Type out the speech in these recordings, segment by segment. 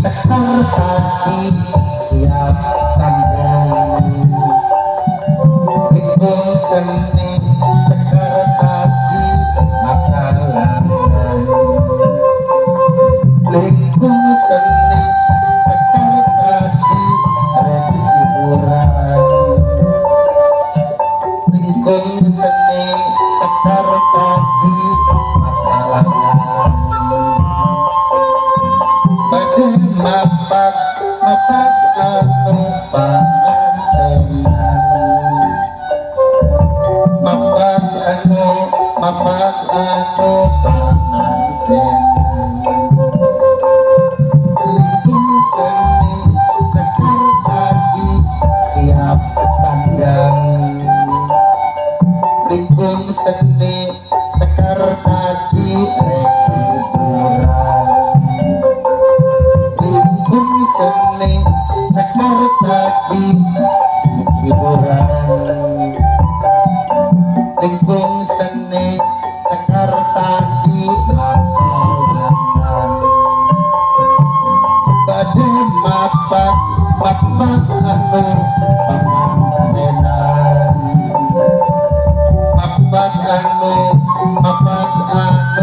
sekar hati siap tandang bingung seni sekar hati makalangan lingkung seni sekar hati redi hiburan lingkung seni sekar hati makalangan pada mapak anu pangantenan mapak anu pangantenan lingkung seni sekar haji siap pandang lingkung seni sekar haji seni sekar haji hiburan lingkung seni sekar haji makalangan pada mapak anu pangantenan mapak anu pangantenan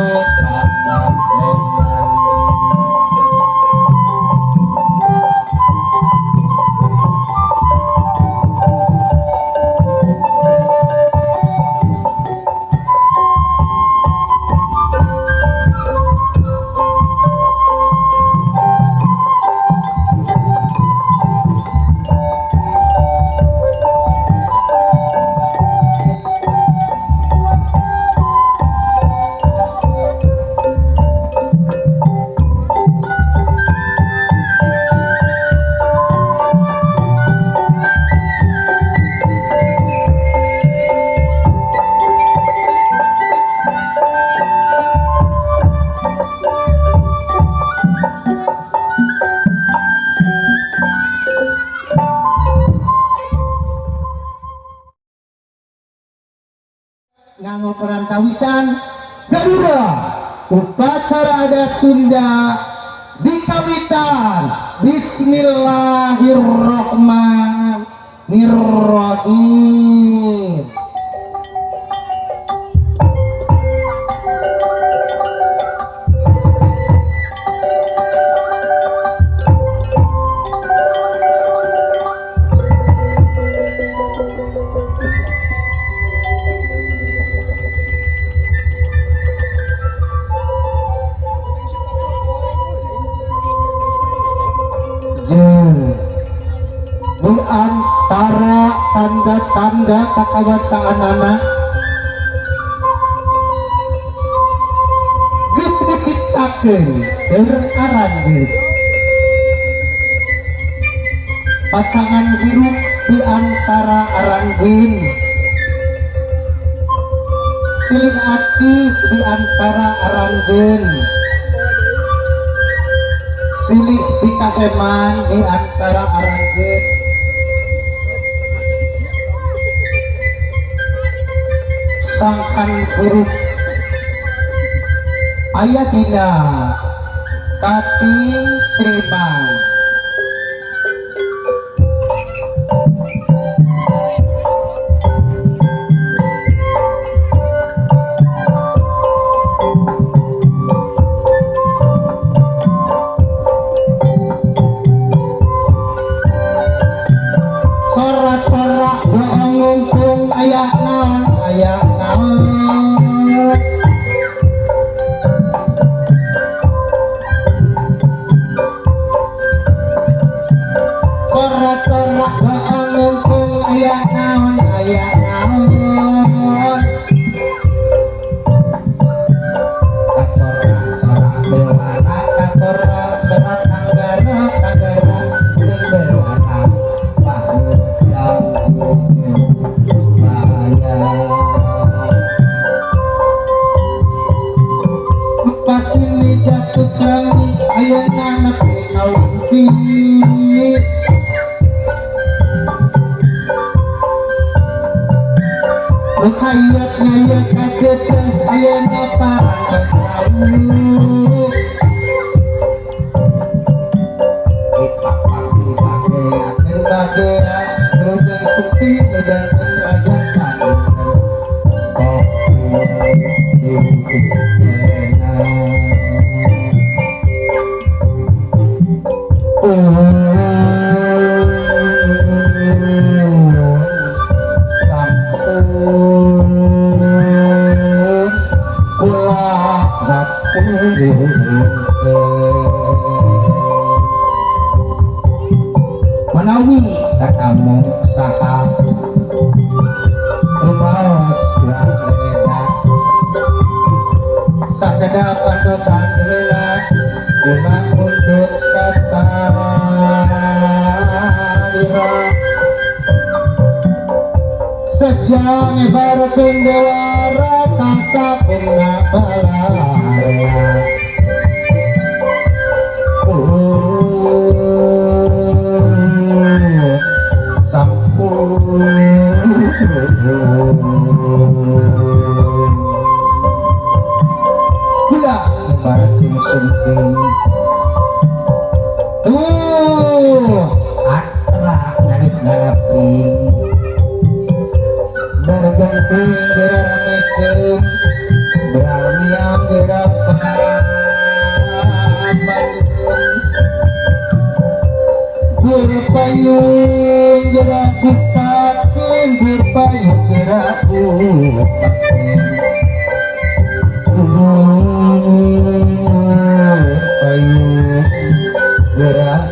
nganggo perantawisan Garuda upacara adat Sunda dikawitan Bismillahirrahmanirrahim. Di antara tanda-tanda kakawasaan anak geus diciptakeun aranjeun pasangan hirup di antara aranjeun silih asih di antara aranjeun silih pikaheman di antara aranjeun sangkan hirup aya dina katingtriman sorak-sorak bohong ngumpung aya naon sorak-sorak bohong ngumpung aya naon kasih hayat ngayat kaget ayana parang selalu kita pagi akhir bagian berujung sepi dan raja saling kopi di istana Manawi kamu saha rumaos berada sakada pandosan rela guna untuk kasarira sejang ibaratun dewara kasapuna balaya sampun gula ibaratun sunting atrak ngarit ngarapin bergantung geramekeun beralian gerapan berpayung gerak kupatin berpayung gerak kupatin berpayung gerak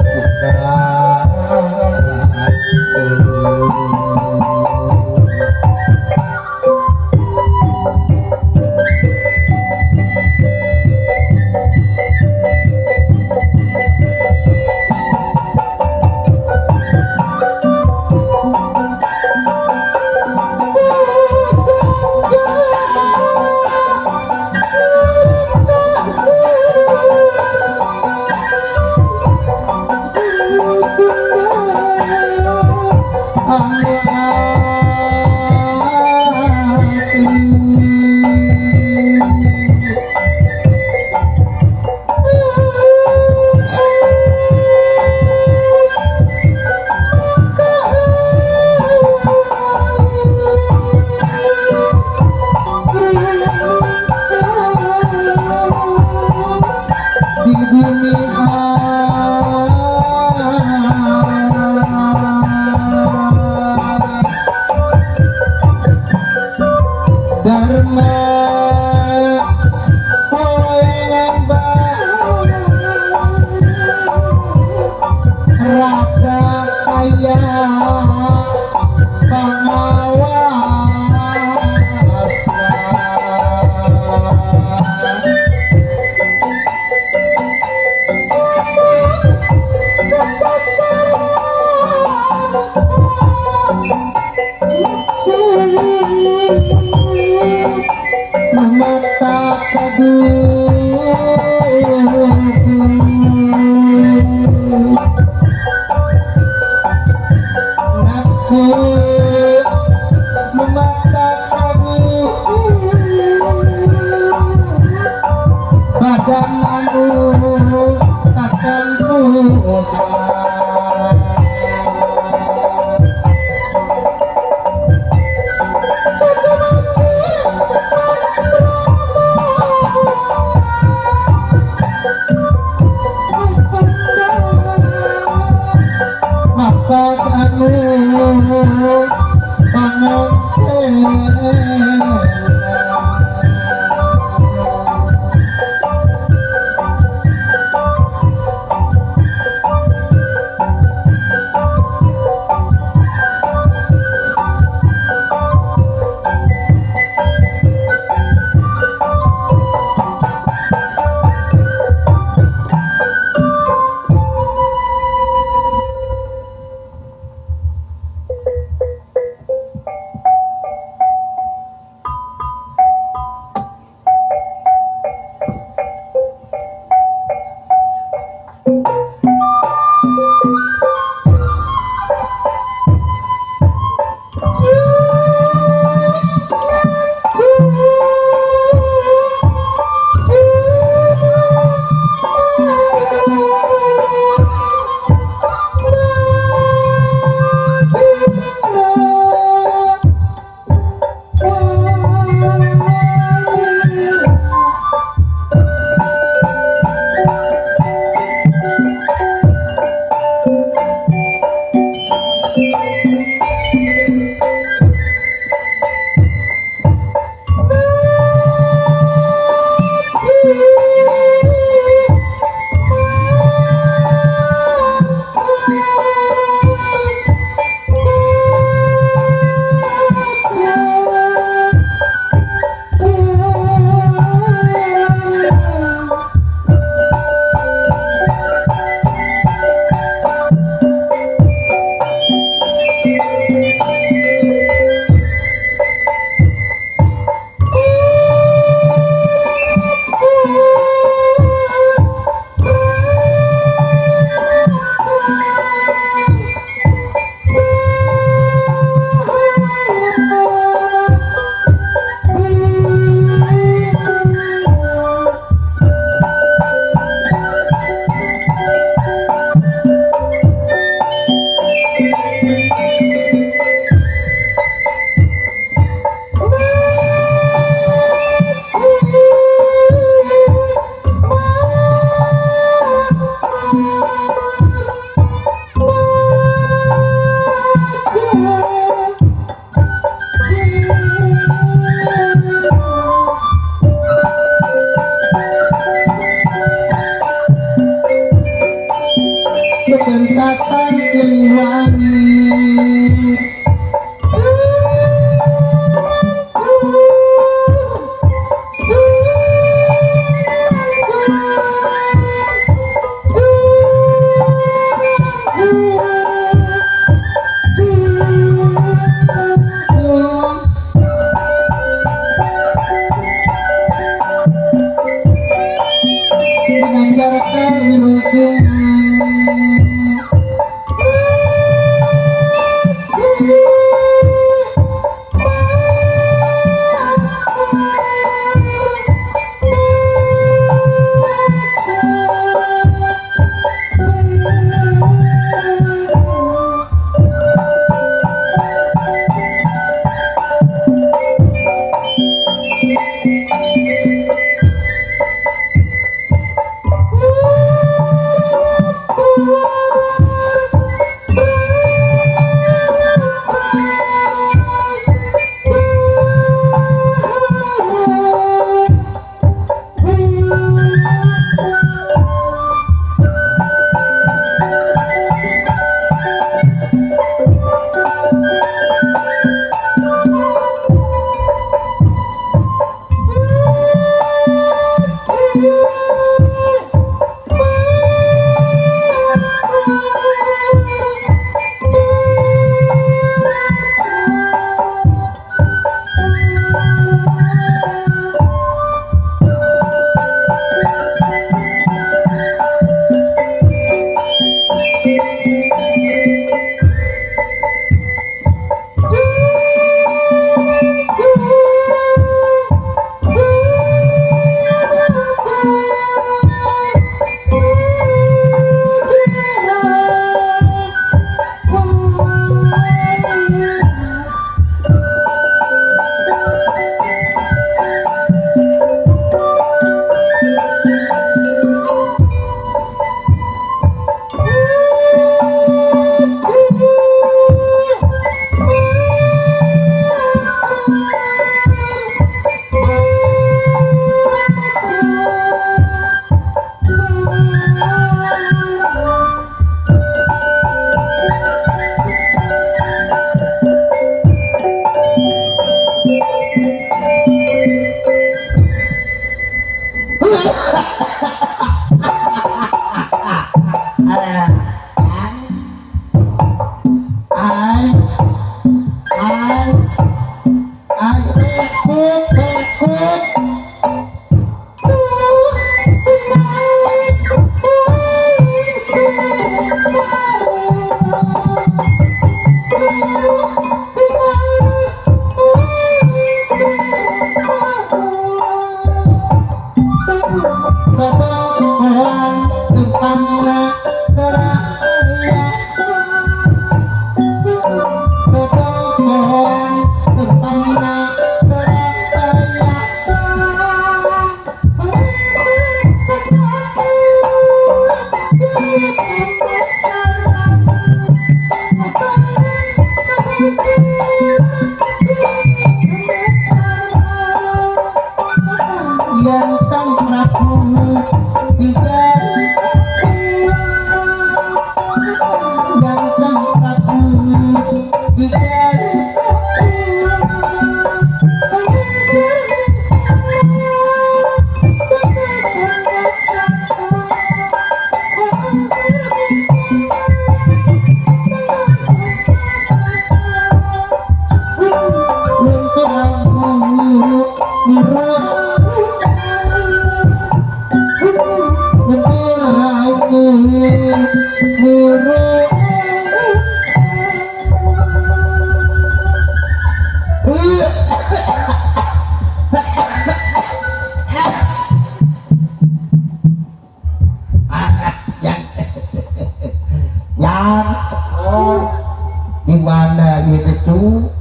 Di mana itu tuh?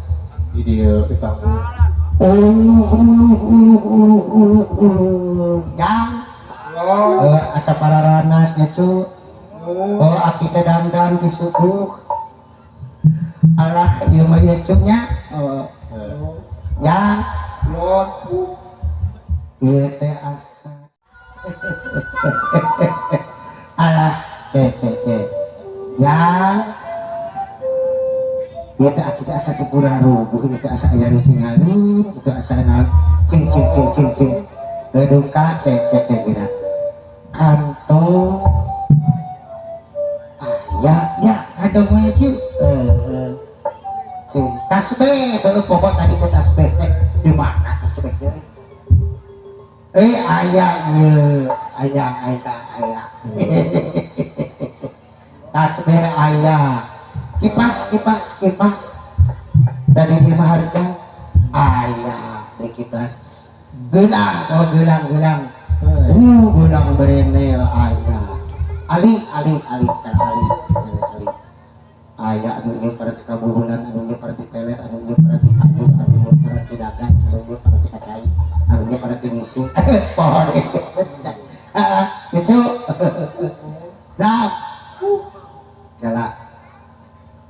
Di dia kita. Yang asa para ranasnya cu. Aki teh dandan di subuh. Alah ieu mah ieu cungnya. Yang ieu teh asa. Alah yang kita asa kepura rubuh, kita asa aya nu tinggalin, kita asa na cing keduka kira kantong ayahnya ada maju cing tasbih, pokok tadi ke tasbih di mana tasbih Ayah ieu ayah tasbih ayah kipas dari di harga ayah di kipas gelang gelang gelang berenel ayah ali ayah anu ieu parati kabuhulan anu ieu parati pelet anu ieu parati padu anu ieu parati dagang anu ieu parati kacai anu ieu parati ngisi pohon itu nah jala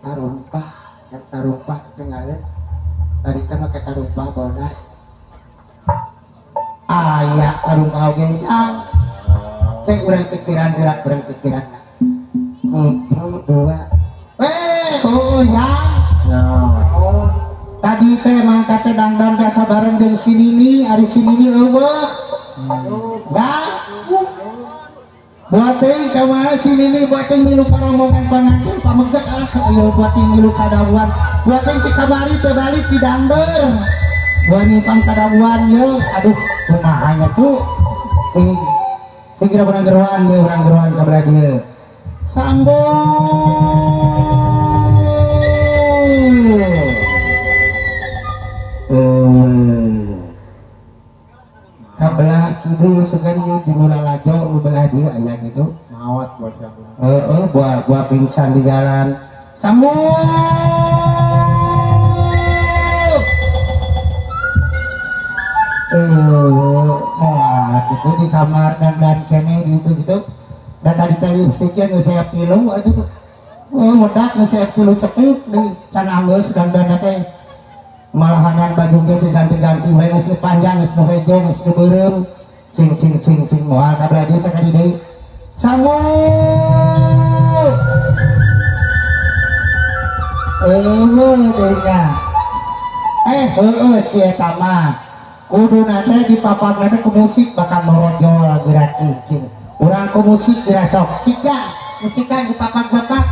tarumpah setengahnya tadi teh make tarumpah bodas ayah tarumpah oge jang cek urang pikiran gerak urang pikiran hiji dua oh ya tadi teh mangkat teh dangdang biasa bareng jeung si Nini ari si Nini eueuh ya buat teh kamana si Nini buat teh milu rombongan pangantin pameget ayo buat teh milu kadawan buat teh ti kamari teh balik ti Dangber buat nyimpan kadawan ye aduh kumaha nya tuh cing kira urang geroan ka belah dieu sambung kabelah kidul segan di Nulalajo belah dia aya gitu Mawat buat kamu. buah pingsan di jalan sambung itu di kamar dan kene gitu dan tadi lipstiknya nggak saya tilu aja modak nggak saya tilu cepet di cananggus dan teh malahanan baju ge ganti-ganti bae geus panjang geus hejo geus beureum cing moal kabeh dia sakali deui sangu deui si eta mah kudu nate di papagna teh ku musik bakal merojol geura cing urang ku musik geura sok cik ya musikan di papag bapak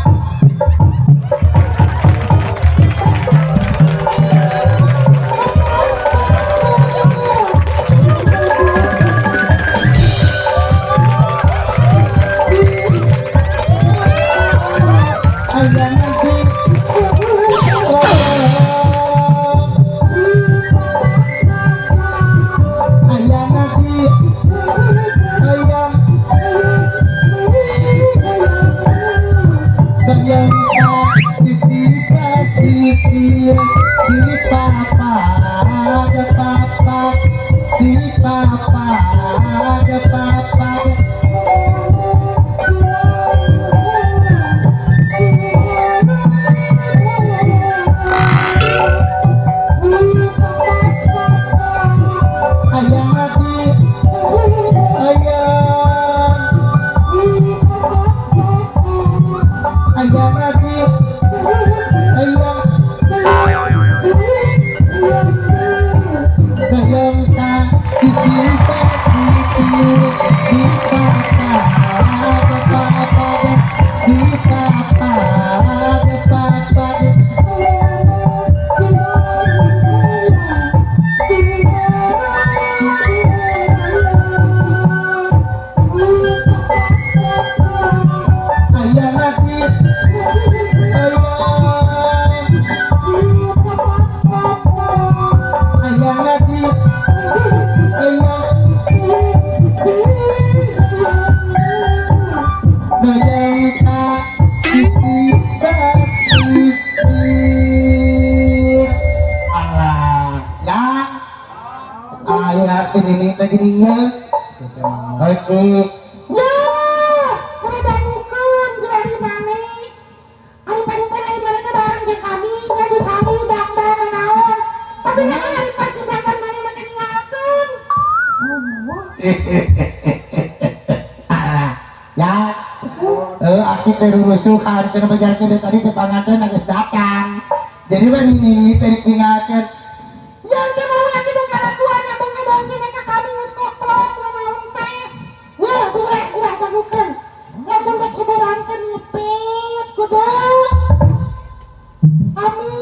Ini tadi dinya Cik ya kena dangukeun gerari mane ari tadi teh lain mane teh bareng jeung kami nya di sali dangdang naon tapi nya ari pas di dangdang mane mah ninggalkeun alah ya aki teh rusuhan cenah bejarkeun dari tadi teh panganten geus datang jadi mah ini teh ditinggalkeun ya teh mau lagi dong kalakuan abang mereka kami geus koplok ngomong teh ya urang dagukeun lamun rek hiburan teh nyepit kudu kami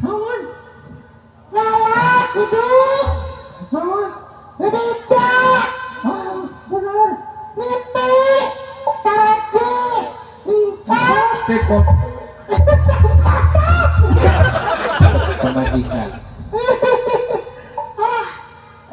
naon lala kudu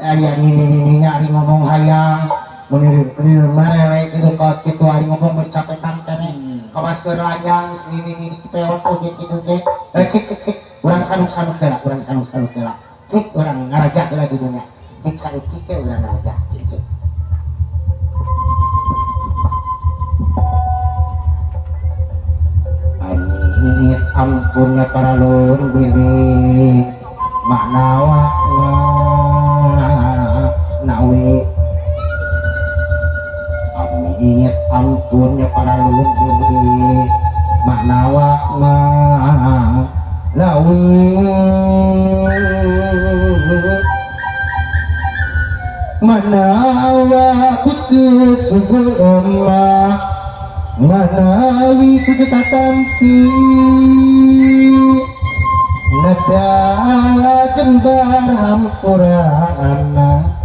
Ari ini nyari ngomong hayang menir marelek gitu kos gitu ari ngomong bercapetan kene kawas ke ranjang ini peot oge kitu ge cik urang sanuk-sanuk teh lah cik urang ngaraja teh di dinya cik saeutik teh urang ngaraja cik Amit ampunnya para lur bilih maknawa nawi Amit ampunnya para lur bilih maknawa nawi manawa kutu subuh emak manawi kutu tatampi nada jembar hampurana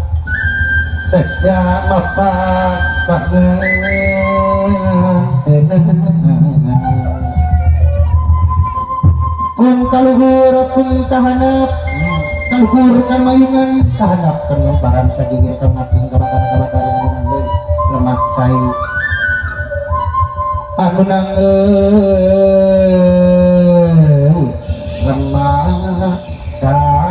sejak mapak pun kaluhur pun kahanap kaluhur kan mayungan kahanap kan ngamparan kagigir kan ngaping kabatan yang menanggung lemak cai anu nanggung lemak cai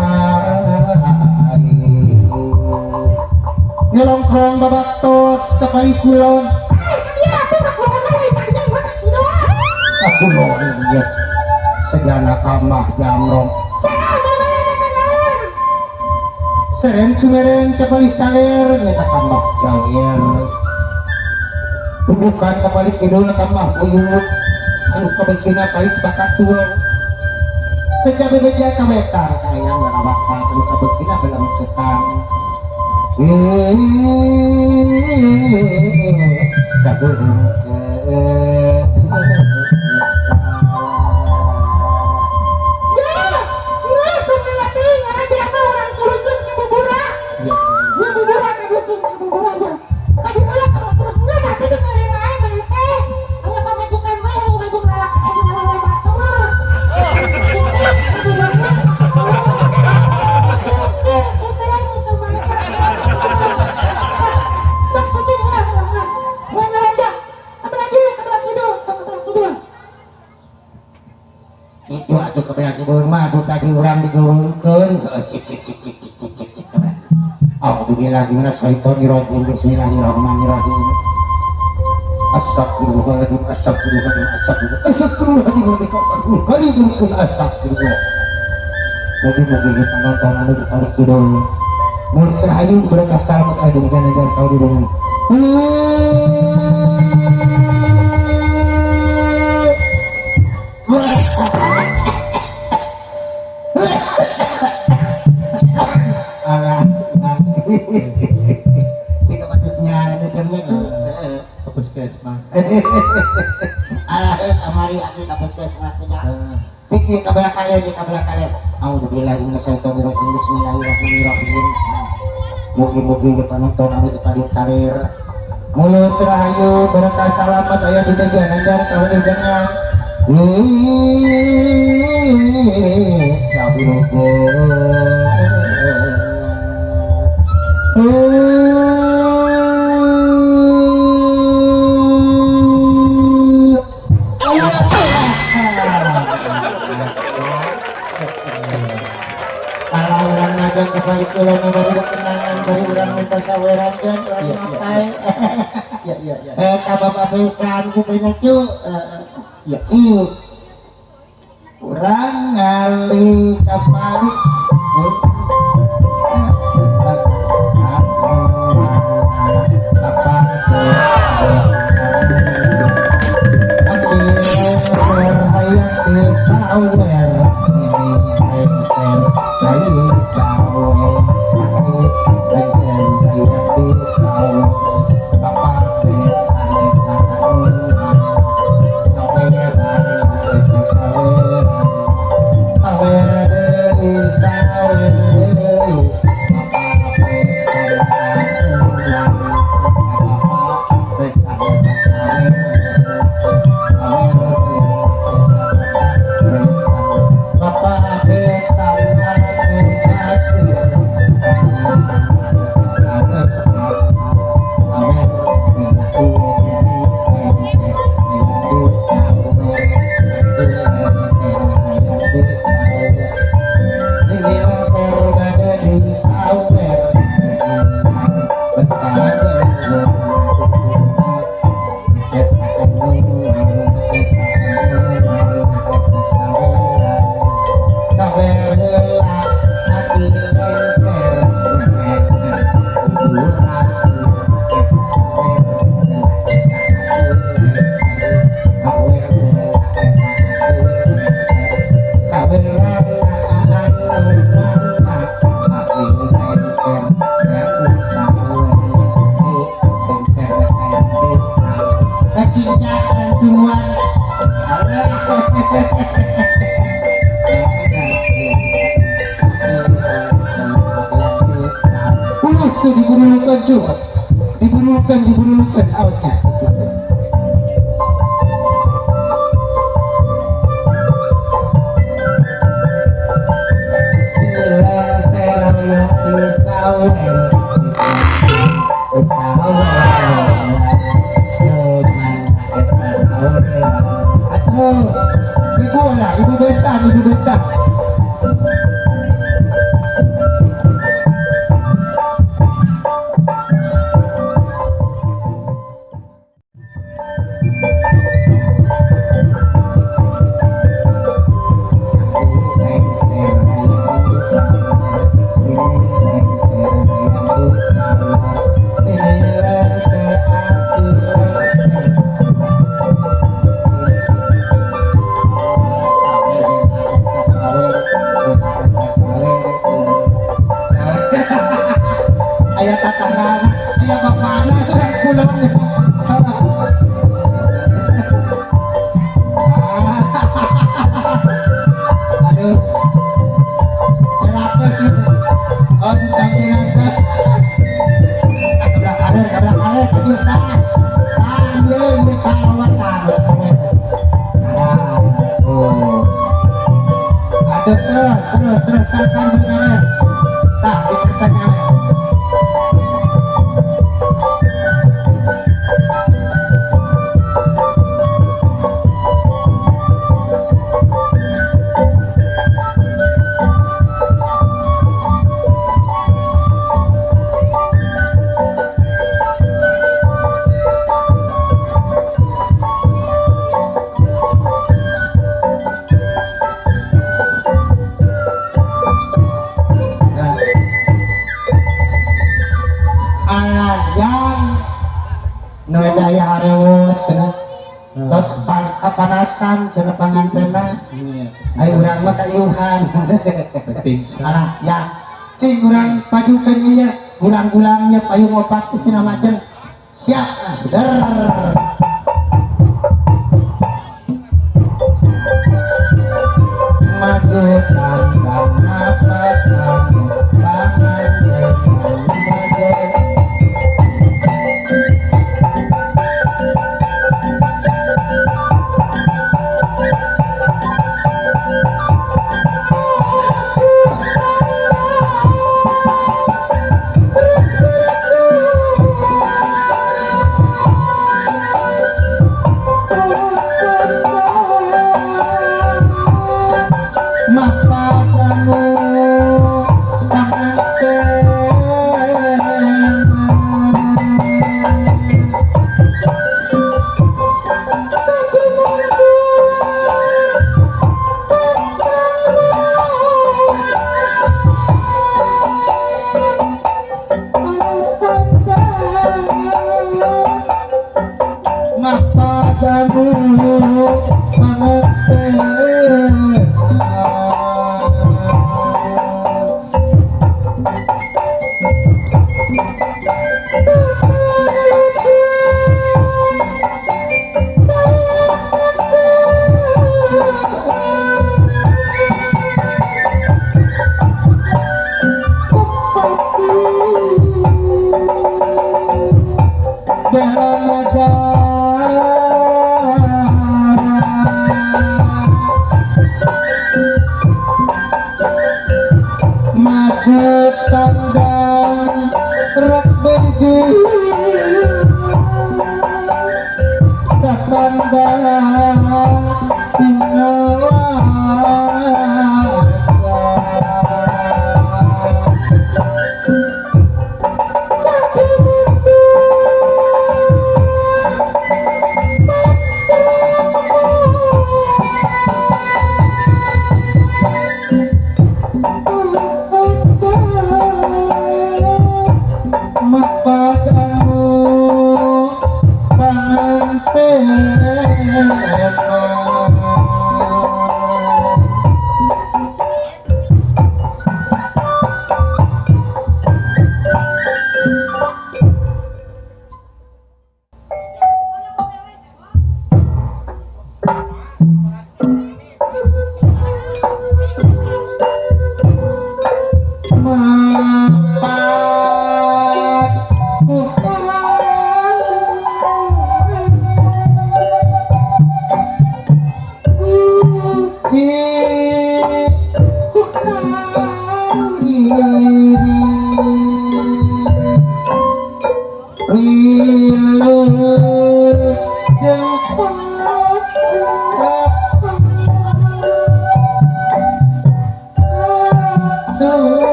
nyelongkrong babaktos kepali kulon aku loh ya segala kamah jamrong seren sumeren kepali kaler nyata kamah jauher bukan kepali kidul kamah uyut anu kebekina pais bakat tua sejak bebeja kawetar kayang warawakta anu kebekina belum ketang kabulin itu atuh kebelah kidul mah atuh tadi urang digulungkeun cik A'udzubillahi minasyaitonir rajim bismillahirrahmanirrahim astagfirullahaladzim mugi-mugi penonton anu dikali kidul mulai serayu berkah salamet aja negara kau di dengan kita maksudnya ke puskesmas amari aku ke puskesmas cik kabelah kalian A'udzubillahi minasyaitonir rajim bismillahirrahmanirrahim mugi-mugi penonton anu tadi karir mulus rahayu berkah salamet aya di jajanan dan kalau di jangan kalau orang ngajak kembali kulon baru kenangan baru orang minta saweran dan orang ngapain kabab abesan gitu nya cu ciu kurang ngali kapalik Sawer tuh diburukan cuy. Diburukan awetnya. Ibu besar. Ayah tatangana, ayah bapaknya orang pulang. Aduh, kenapa gitu? Oh, tentang jenazah. Kabrak kader, aduh, iya, tahu. Aduh, terus, sasar benar. Tak, si katanya. Daya harewos terus kapanasan cenah pangantena ayo urang mah kayuhan alah ya cing urang pajukeun ieu ulang-ulangnya payung opat cenah majen siap der maju tandang mapatan pangan Mapag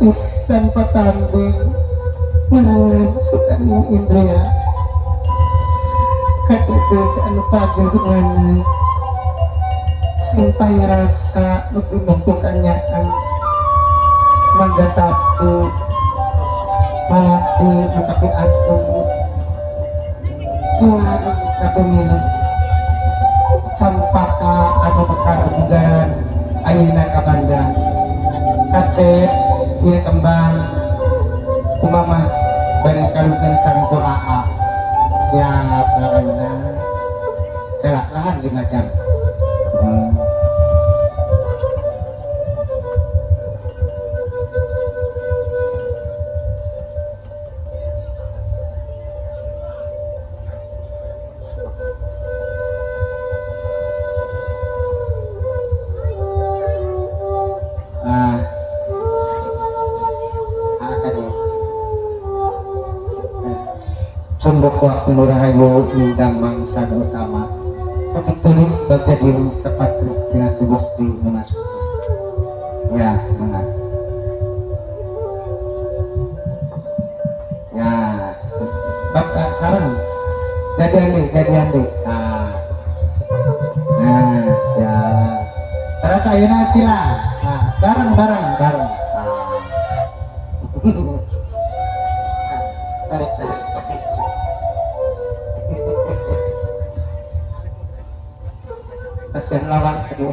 asik tanpa tanding menang sukaning Indria kadeuh anu pageuh mana sing rasa lebih membukanyaan manggatapi malati matapi ati kiwari kapemilik campaka anu perkara bugaran ayeuna ka Bandang kasep ieu kembang kumama bareng kalungkeun sangku AA siap laranna kelak lahan 5 jam. Sunduk waktu nurahayu hinggang mangsa utama ketik tulis baca diri tepat klik dinasti Gusti memasuki ya mengat ya bapak sarang gadian deh nah siap terasa ayeuna sila bareng tarik kasihan lawan dia.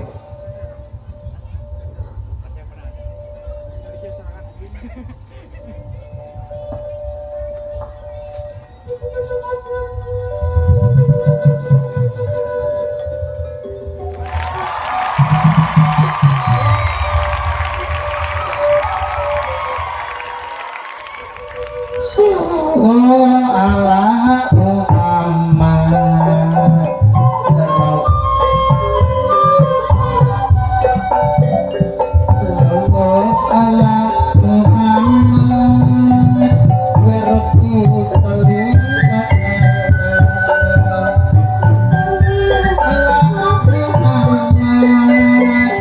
Sallallahu ala Muhammad sallallahu ala Muhammad ya Rabbi sholli wa sallim ala Muhammad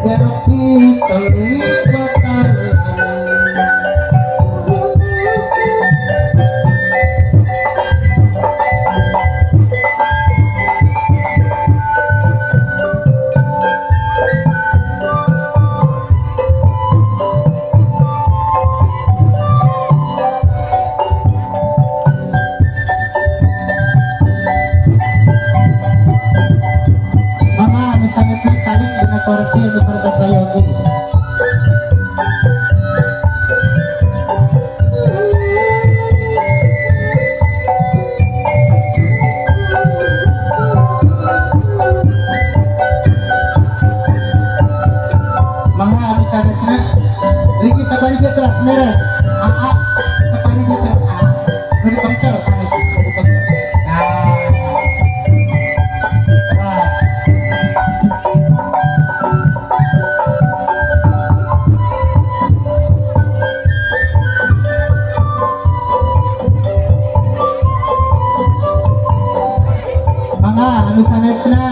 ya Rabbi sholli wa sallim. Saling dengan koresi untuk perintah saya ini. Mangga anu sanesna Riki tabari dia teras merah AA tabari dia teras A nu dipengker sanes dipengker teras anu sanesna